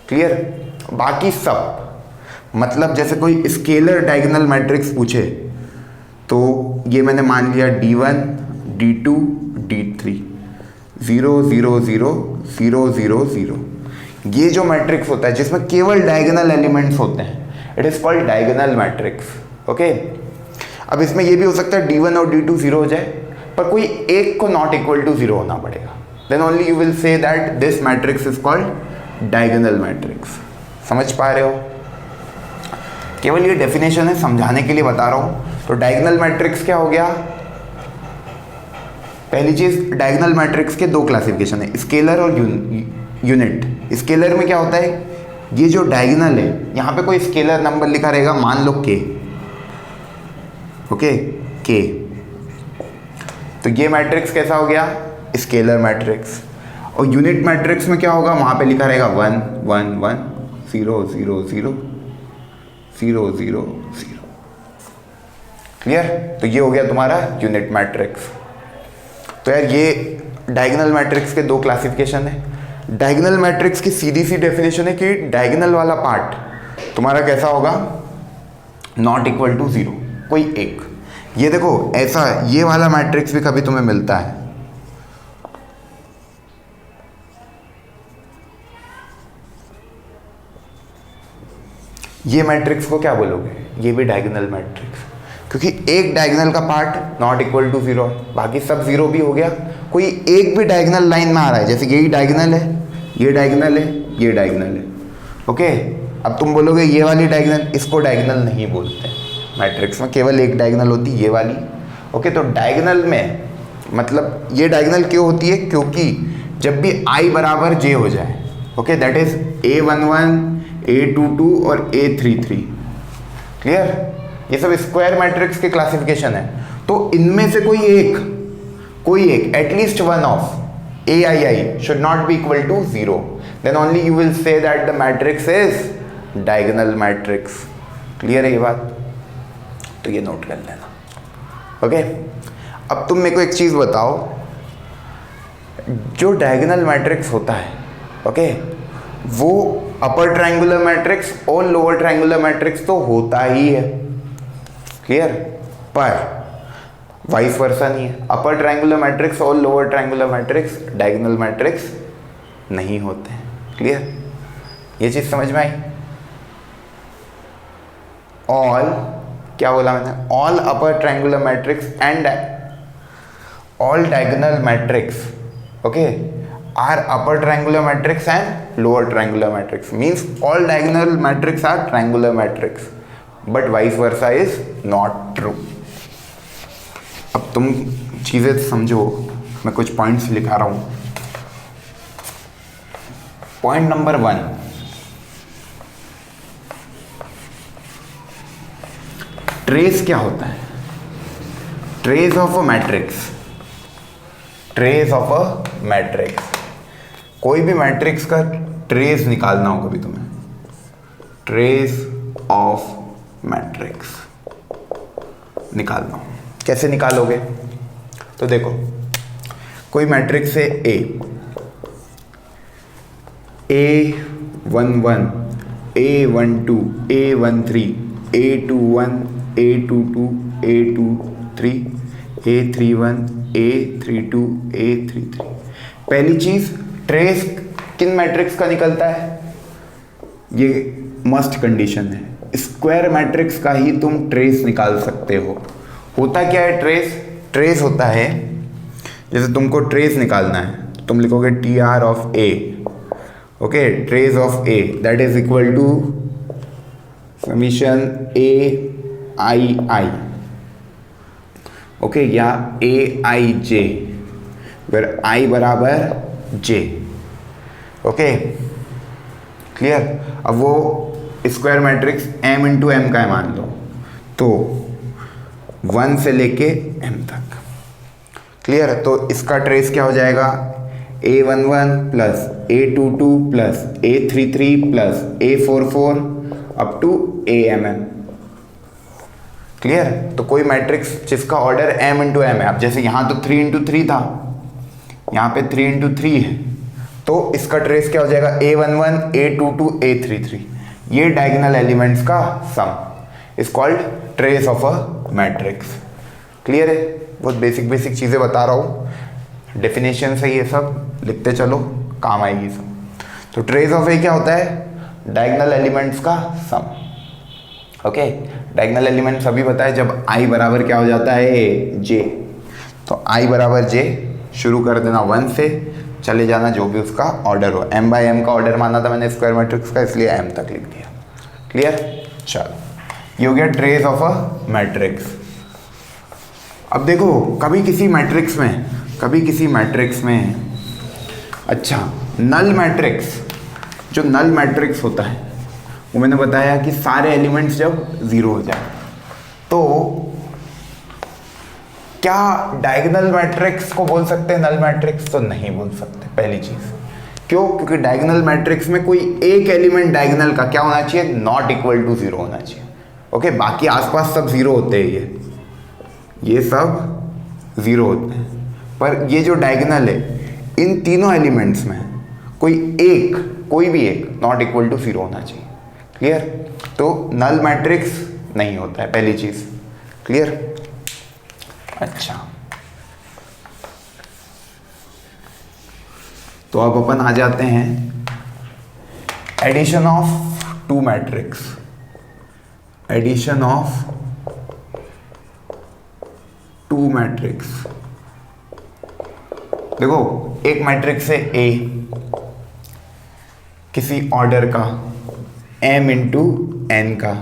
क्लियर? बाकी सब मतलब जैसे कोई स्केलर डायगोनल मैट्रिक्स पूछे तो ये मैंने मान लिया D1 D2 D3 0 0 0 0 0 0। ये जो मैट्रिक्स होता है जिसमें केवल डायगोनल एलिमेंट्स होते हैं, it is called diagonal matrix. Okay, अब इसमें ये भी हो सकता है D1 और D2 0 हो जाए, पर कोई एक को नॉट इक्वल टू 0 होना पड़ेगा, then only you will say that this matrix is called diagonal matrix. समझ पा रहे हो? केवल ये डेफिनेशन है, समझाने के लिए बता रहा हूं। तो डायगोनल मैट्रिक्स क्या हो गया? पहली चीज, डायगोनल मैट्रिक्स के दो क्लासिफिकेशन है, स्केलर और यूनिट। स्केलर में क्या होता है, ये जो डायगोनल है यहां पे कोई स्केलर नंबर लिखा रहेगा, मान लो k। ओके, k, तो ये मैट्रिक्स कैसा हो गया? Scalar matrix. और यूनिट मैट्रिक्स में क्या होगा, वहां पे लिखा रहेगा 1 1 1 0 0 0 0 0 0। क्लियर? तो ये हो गया तुम्हारा यूनिट मैट्रिक्स। तो यार ये डायगोनल मैट्रिक्स के दो क्लासिफिकेशन है। डायगोनल मैट्रिक्स की सीधी सी डेफिनेशन है कि डायगोनल वाला पार्ट तुम्हारा कैसा होगा? नॉट इक्वल टू 0, कोई एक। ये देखो ऐसा, ये वाला मैट्रिक्स भी कभी तुम्हें मिलता है, ये मैट्रिक्स को क्या बोलोगे? ये भी डायगोनल मैट्रिक्स, क्योंकि एक डायगोनल का पार्ट नॉट इक्वल टू 0 है, बाकी सब 0 भी हो गया। कोई एक भी डायगोनल लाइन में आ रहा है, जैसे यही डायगोनल है, ये डायगोनल है, ये डायगोनल है। ओके, अब तुम बोलोगे ये वाली डायगोनल, इसको डायगोनल नहीं बोलते मैट्रिक्स में, केवल एक डायगोनल होती है, ये वाली। ओके, तो डायगोनल में मतलब ये डायगोनल क्यों होती है? क्योंकि जब भी i बराबर j हो जाए, okay, that is a11 a22 और a33। क्लियर? ये सब स्क्वायर मैट्रिक्स के क्लासिफिकेशन है। तो इनमें से कोई एक at least one of ai should not be equal to 0, then only you will say that the matrix is diagonal matrix. Clear है ये बात? तो ये नोट कर लेना। ओके, अब तुम मेरे को एक चीज बताओ, जो डायगोनल मैट्रिक्स होता है, ओके, वो अपर ट्रायंगुलर मैट्रिक्स और लोअर ट्रायंगुलर मैट्रिक्स तो होता ही है। क्लियर? पर वाइस वर्सा नहीं है, अपर ट्रायंगुलर मैट्रिक्स और lower triangular matrix diagonal matrix नहीं होते हैं। क्लियर? ये चीज समझ में आई? ऑल, क्या बोला मैंने? All upper triangular matrix and all diagonal matrix, okay, are upper triangular matrix and lower triangular matrix, means all diagonal matrix are triangular matrix, but vice versa is not true. अब तुम चीजें समझो, मैं कुछ points लिखा रहा हूं। Point number 1, trace क्या होता है? Trace of a matrix, trace of a matrix, कोई भी मैट्रिक्स का ट्रेस निकालना हो कभी तुम्हें, ट्रेस ऑफ मैट्रिक्स निकालना हो, कैसे निकालोगे? तो देखो, कोई मैट्रिक्स है A11 A12 A13 A21 A22 A23 A31 A32 A33। पहली चीज, ट्रेस किन मैट्रिक्स का निकलता है? ये मस्ट कंडीशन है, स्क्वायर मैट्रिक्स का ही तुम ट्रेस निकाल सकते हो। होता क्या है ट्रेस? ट्रेस होता है, जैसे तुमको ट्रेस निकालना है, तुम लिखोगे TR of A, okay, trace of A that is equal to summation AII, okay, या AIJ, वेयर I बराबर J। Okay, clear? अब वो square matrix m into m का है मान लो, तो 1 से लेके m तक। क्लियर? तो इसका ट्रेस क्या हो जाएगा? A11 plus A22 plus A33 plus A44 up to AMM। Clear. तो कोई मैट्रिक्स जिसका ऑर्डर m इंटू एम है, अब जैसे यहाँ तो 3 इंटू 3 था, यहाँ पे 3 इंटू 3 है, तो इसका ट्रेस क्या हो जाएगा, a11 a22 a33, ये डायगोनल एलिमेंट्स का सम is called trace of a matrix. Clear है। बहुत बेसिक बेसिक चीज़ें बता रहा हूँ, डेफिनेशन से ये सब लिखते चलो, काम आएगी सब। तो ट्रेस ऑफ ए क्या होता है, डायगोनल एलिमेंट्स का सम। ओके, डायगोनल एलिमेंट सभी पता है, जब i बराबर क्या हो जाता है j, तो i बराबर j शुरू कर देना 1 से, चले जाना जो भी उसका ऑर्डर हो। m बाई m का ऑर्डर माना था मैंने स्क्वायर मैट्रिक्स का, इसलिए m तक लिख दिया। क्लियर। चलो, ये हो गया ट्रेस ऑफ अ मैट्रिक्स। अब देखो कभी किसी मैट्रिक्स में अच्छा नल मैट्रिक्स, जो नल मैट्रिक्स होता है वो मैंने बताया कि सारे एलिमेंट्स जब ज़ीरो हो जाए, तो क्या डायगोनल मैट्रिक्स को बोल सकते हैं नल मैट्रिक्स? तो नहीं बोल सकते। पहली चीज़ क्यों? क्योंकि डायगोनल मैट्रिक्स में कोई एक एलिमेंट डायगोनल का क्या होना चाहिए, नॉट इक्वल टू ज़ीरो होना चाहिए। ओके, बाकी आसपास सब ज़ीरो होते हैं, ये सब ज़ीरो होते हैं, पर ये जो डायगोनल है इन तीनों एलिमेंट्स में कोई भी एक नॉट इक्वल टू ज़ीरो होना चाहिए। क्लियर। तो नल मैट्रिक्स नहीं होता है, पहली चीज़। क्लियर। अच्छा, तो अब अपन आ जाते हैं addition of two matrix. Addition of two matrix. देखो एक मैट्रिक्स है A किसी ऑर्डर का m इंटू n का,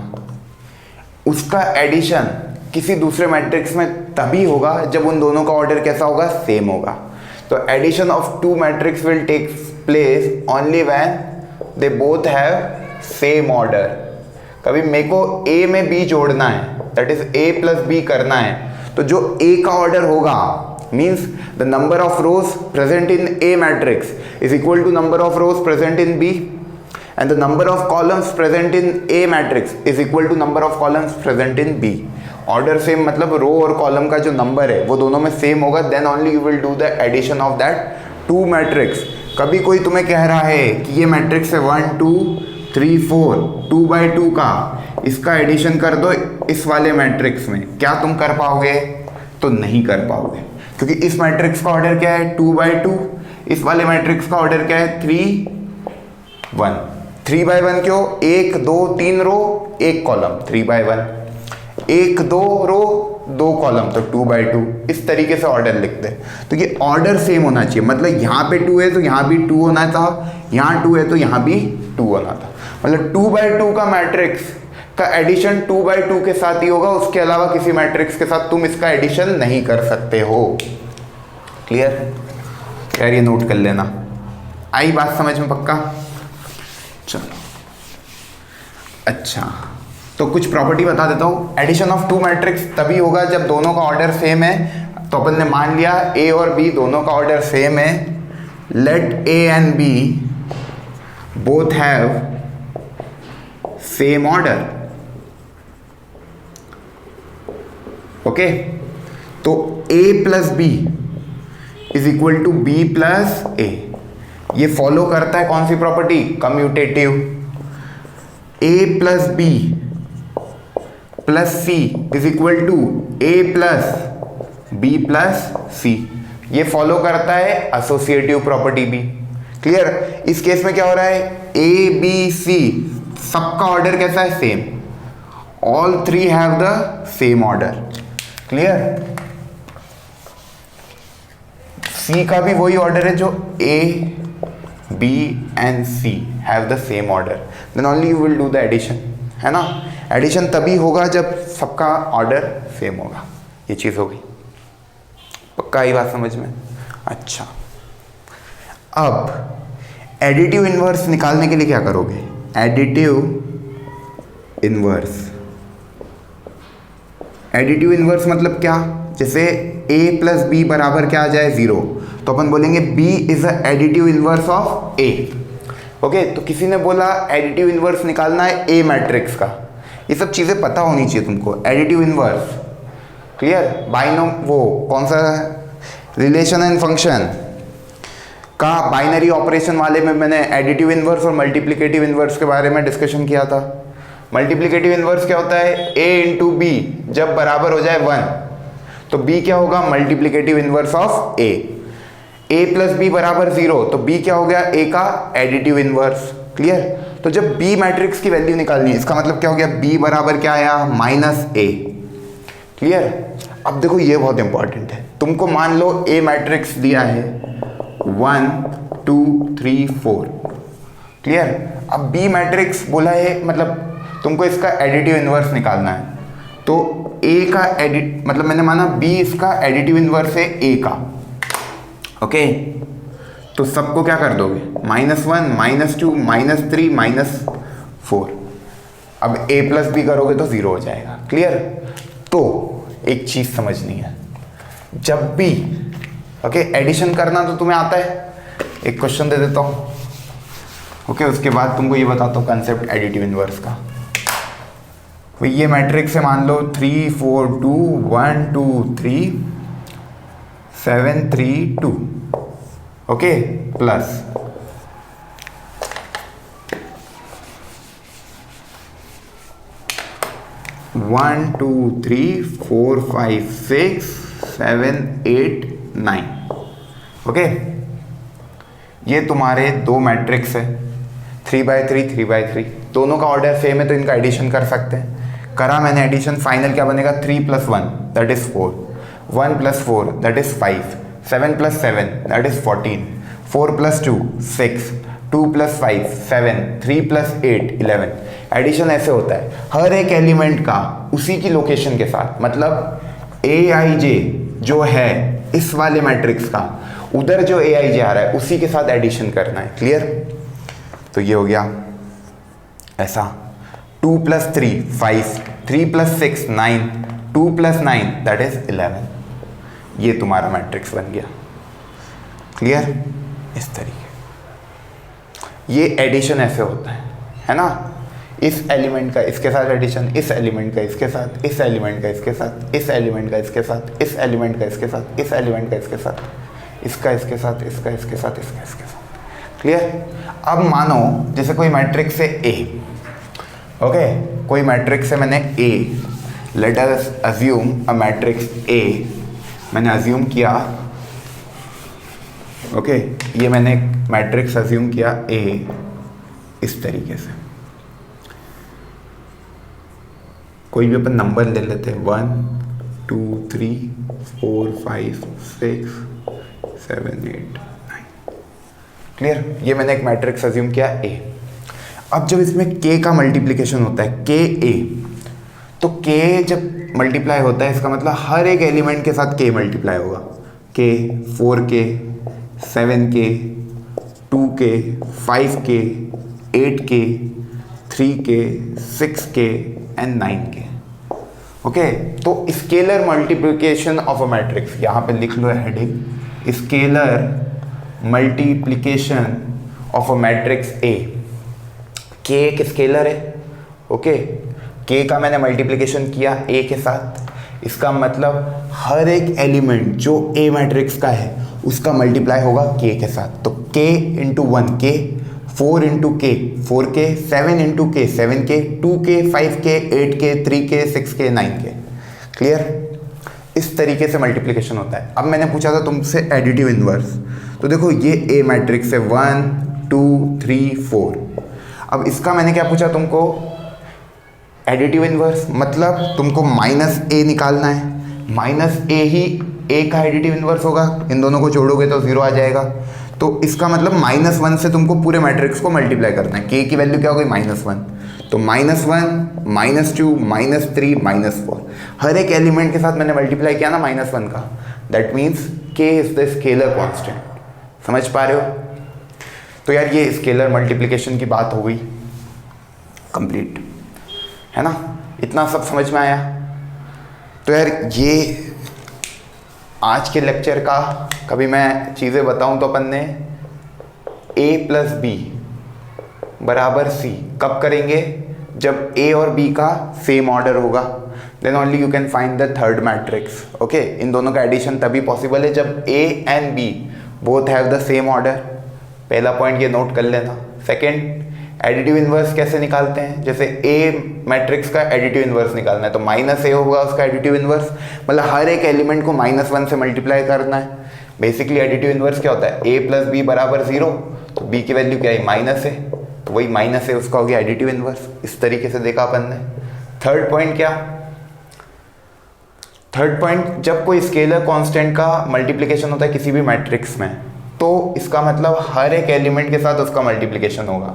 उसका एडिशन किसी दूसरे मैट्रिक्स में तभी होगा जब उन दोनों का ऑर्डर कैसा होगा, सेम होगा। तो addition of two matrix will take place only when they both have same order. कभी मेरे को A में B जोड़ना है, that is A plus B करना है, तो जो A का ऑर्डर होगा means the number of rows present in A matrix is equal to number of rows present in B, and the number of columns present in A matrix is equal to number of columns present in B. Order same मतलब रो और column का जो number है वो दोनों में same होगा, then only you will do the addition of that two matrix. कभी कोई तुम्हें कह रहा है कि ये मैट्रिक्स है 1 2 3 4 2 बाई 2 का, इसका एडिशन कर दो इस वाले मैट्रिक्स में, क्या तुम कर पाओगे? तो नहीं कर पाओगे, क्योंकि इस मैट्रिक्स का ऑर्डर क्या है 2 बाई 2, इस वाले मैट्रिक्स का ऑर्डर क्या है 3 1। 3 बाई 1 क्यों? 1 2 3 रो 1 कॉलम 3 बाई 1, 1 2 रो 2 कॉलम तो 2 बाई 2, इस तरीके से ऑर्डर लिखते हैं। तो ये ऑर्डर सेम होना चाहिए, मतलब यहाँ पे 2 है तो यहाँ भी 2 होना था, यहाँ 2 है तो यहाँ भी 2 होना था। मतलब 2 बाई 2 का मैट्रिक्स का एडिशन 2 बाई 2 के साथ ही होगा, उसके अलावा किसी मैट्रिक्स के साथ तुम इसका एडिशन नहीं कर सकते हो। क्लियर? यार ये नोट कर लेना, आई बात समझ में पक्का? चलो अच्छा, तो कुछ प्रॉपर्टी बता देता हूँ। एडिशन ऑफ टू मैट्रिक्स तभी होगा जब दोनों का ऑर्डर सेम है। तो अपन ने मान लिया A और B दोनों का ऑर्डर सेम है, let A and B both have same order. Okay, तो A plus B is equal to B plus A। ये फॉलो करता है कौन सी property? Commutative. A plus B plus C is equal to A plus B plus C। ये follow करता है associative property भी। क्लियर? इस केस में क्या हो रहा है, A B C सबका ऑर्डर कैसा है? Same. All three have the same order. Clear? C का भी वही ऑर्डर है जो A B and C have the same order, then only you will do the addition, है ना? एडिशन तभी होगा जब सबका ऑर्डर सेम होगा। ये चीज़ हो गई, पक्का ये बात समझ में? अच्छा, अब एडिटिव इनवर्स निकालने के लिए क्या करोगे? Additive inverse. एडिटिव इनवर्स मतलब क्या? जैसे A प्लस B बराबर क्या आ जाए? 0, तो अपन बोलेंगे B is a additive inverse of A। Okay, तो किसी ने बोला एडिटिव इनवर्स निकालना है A मैट्रिक्स का। ये सब चीज़ें पता होनी चाहिए तुमको। Additive inverse, clear. बाइनोम, वो कौन सा रिलेशन एंड फंक्शन का बाइनरी ऑपरेशन वाले में मैंने एडिटिव इनवर्स और मल्टीप्लिकेटिव इनवर्स के बारे में डिस्कशन किया था। मल्टीप्लिकेटिव इनवर्स क्या होता है, a इंटू बी जब बराबर हो जाए 1 तो b क्या होगा, multiplicative inverse of a plus b बराबर 0 तो b क्या हो गया, a का एडिटिव इनवर्स, क्लियर। तो जब b मैट्रिक्स की वैल्यू निकालनी है, इसका मतलब क्या हो गया, b बराबर क्या आया, -a, क्लियर। अब देखो ये बहुत इंपॉर्टेंट है, तुमको मान लो a मैट्रिक्स दिया है 1 2 3 4, क्लियर। अब b मैट्रिक्स बोला है, मतलब तुमको इसका एडिटिव इनवर्स निकालना है, तो a का एडिट मतलब मैंने माना b इसका एडिटिव इनवर्स है a का, ओके। तो सबको क्या कर दोगे, -1 -2 -3 -4। अब a प्लस बी करोगे तो 0 हो जाएगा, क्लियर। तो एक चीज समझनी है, जब भी ओके एडिशन करना तो तुम्हें आता है, एक क्वेश्चन दे देता हूं, ओके। उसके बाद तुमको ये बताता हूँ कंसेप्ट एडिटिव इनवर्स का। तो ये मैट्रिक्स है, मान लो 3 4 2 1 2 3 7 3 2, ओके, प्लस 1 2 3 4 5 6 7 8 9, ओके। ये तुम्हारे दो मैट्रिक्स है, 3×3 3×3, दोनों का ऑर्डर सेम है तो इनका एडिशन कर सकते हैं। करा मैंने एडिशन, फाइनल क्या बनेगा, 3 + 1 that is 4, 1 + 4 that is 5, 7 + 7 that is 14, 4 + 2 6, 2 + 5 7, 3 + 8 11। Addition ऐसे होता है, हर एक एलिमेंट का उसी की लोकेशन के साथ, मतलब aij जो है इस वाले मैट्रिक्स का, उधर जो aij आ रहा है उसी के साथ एडिशन करना है, क्लियर। तो ये हो गया ऐसा, 2 + 3 5, 3 + 6 9, 2 + 9 दैट इज 11। ये तुम्हारा मैट्रिक्स बन गया, क्लियर। इस तरीके ये एडिशन ऐसे होता है ना। इस एलिमेंट का इसके साथ एडिशन, इस एलिमेंट का इसके साथ, इस एलिमेंट का इसके साथ, इस एलिमेंट का इसके साथ, इस एलिमेंट का इसके साथ, इस एलिमेंट का इसके साथ, इसका इसके साथ, इसका इसके साथ, इसका इसके साथ, क्लियर। अब मानो जैसे कोई मैट्रिक्स है A, ओके, कोई मैट्रिक्स है मैंने A, let us assume a matrix A, मैंने अज्यूम किया, ओके, ये मैंने मैट्रिक्स अज्यूम किया A इस तरीके से। कोई भी अपन नंबर ले लेते हैं, 1 2 3 4 5 6 7 8 9, क्लियर। ये मैंने एक मैट्रिक्स अज्यूम किया A। अब जब इसमें K का मल्टीप्लिकेशन होता है, KA, तो K जब मल्टीप्लाई होता है इसका मतलब हर एक एलिमेंट के साथ K मल्टीप्लाई होगा, K 4K 7K 2K 5K 8K 3K 6K and 9K, okay. तो scalar multiplication of a matrix, यहाँ पे लिख लो heading, scalar multiplication of a matrix A। K एक स्केलर है, ओके। K का मैंने मल्टीप्लिकेशन किया A के साथ, इसका मतलब हर एक एलिमेंट जो A मैट्रिक्स का है उसका मल्टीप्लाई होगा K के साथ। तो K × 1K, 4 × K 4K, 7 × K 7K, 2K 5K 8K 3K 6K 9K, clear. इस तरीके से मल्टीप्लिकेशन होता है। अब मैंने पूछा था तुमसे एडिटिव इनवर्स, तो देखो ये A मैट्रिक्स है 1 2 3 4। अब इसका मैंने क्या पूछा तुमको, एडिटिव इनवर्स, मतलब तुमको -a निकालना है, -a ही A का एडिटिव इनवर्स होगा, इन दोनों को जोड़ोगे तो 0 आ जाएगा। तो इसका मतलब -1 से तुमको पूरे मैट्रिक्स को मल्टीप्लाई करना है। K की वैल्यू क्या हो गई, -1, तो -1 -2 -3 -4, हर एक एलिमेंट के साथ मैंने मल्टीप्लाई किया ना -1 का, that means K is the scalar constant. समझ पा रहे हो। तो यार ये स्केलर मल्टीप्लिकेशन की बात हो गई कंप्लीट, है ना। इतना सब समझ में आया। तो यार ये आज के लेक्चर का कभी मैं चीज़ें बताऊं तो अपन ने A + B = C कब करेंगे, जब ए और बी का सेम ऑर्डर होगा then only you can find the third matrix. Okay, इन दोनों का एडिशन तभी पॉसिबल है जब A and B both have the same order. पहला पॉइंट ये नोट कर लेना। सेकेंड, एडिटिव इन्वर्स कैसे निकालते हैं? जैसे ए मैट्रिक्स का एडिटिव इन्वर्स निकालना है तो माइनस ए होगा उसका एडिटिव इन्वर्स, मतलब हर एक एलिमेंट को -1 से मल्टीप्लाई करना है। बेसिकली एडिटिव इन्वर्स क्या होता है? ए प्लस बी बराबर 0, तो बी की वैल्यू क्या है? माइनस है, तो वही माइनस है उसका हो गया एडिटिव इन्वर्स। इस तरीके से देखा अपन ने। थर्ड पॉइंट क्या? थर्ड पॉइंट, जब कोई स्केलर कांस्टेंट का मल्टीप्लिकेशन होता है किसी भी मैट्रिक्स में तो इसका मतलब हर एक एलिमेंट के साथ उसका मल्टीप्लिकेशन होगा,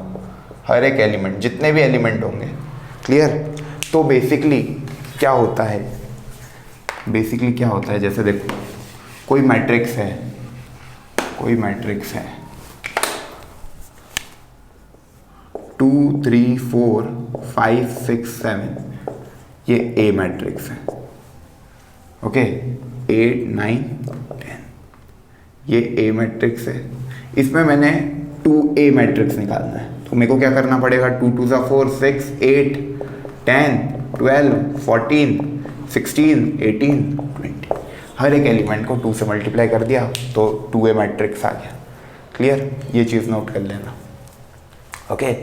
हर एक एलिमेंट, जितने भी एलिमेंट होंगे। क्लियर? तो बेसिकली क्या होता है, बेसिकली क्या होता है, जैसे देखो कोई मैट्रिक्स है, कोई मैट्रिक्स है 2 3 4 5 6 7, ये ए मैट्रिक्स है। ओके, 8 9 10, ये ए मैट्रिक्स है। इसमें मैंने 2A मैट्रिक्स निकालना है तो मेरे को क्या करना पड़ेगा? 2 2 4 6 8 10 12 14 16 18 20, हर एक एलिमेंट को 2 से मल्टीप्लाई कर दिया तो 2A मैट्रिक्स आ गया। क्लियर? ये चीज़ नोट कर लेना। ओके,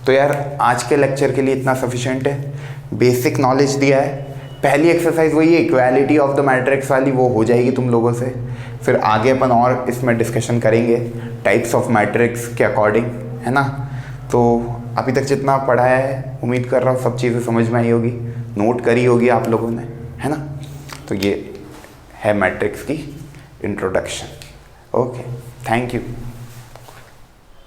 तो यार आज के लेक्चर के लिए इतना सफिशिएंट है। बेसिक नॉलेज दिया है। पहली एक्सरसाइज वही है इक्वालिटी ऑफ द मैट्रिक्स वाली, वो हो जाएगी तुम लोगों से। फिर आगे अपन और इसमें डिस्कशन करेंगे टाइप्स ऑफ मैट्रिक्स के अकॉर्डिंग, है ना। तो अभी तक जितना पढ़ाया है उम्मीद कर रहा हूँ सब चीज़ें समझ में आई होगी, नोट करी होगी आप लोगों ने, है ना। तो ये है मैट्रिक्स की इंट्रोडक्शन। Okay, thank you.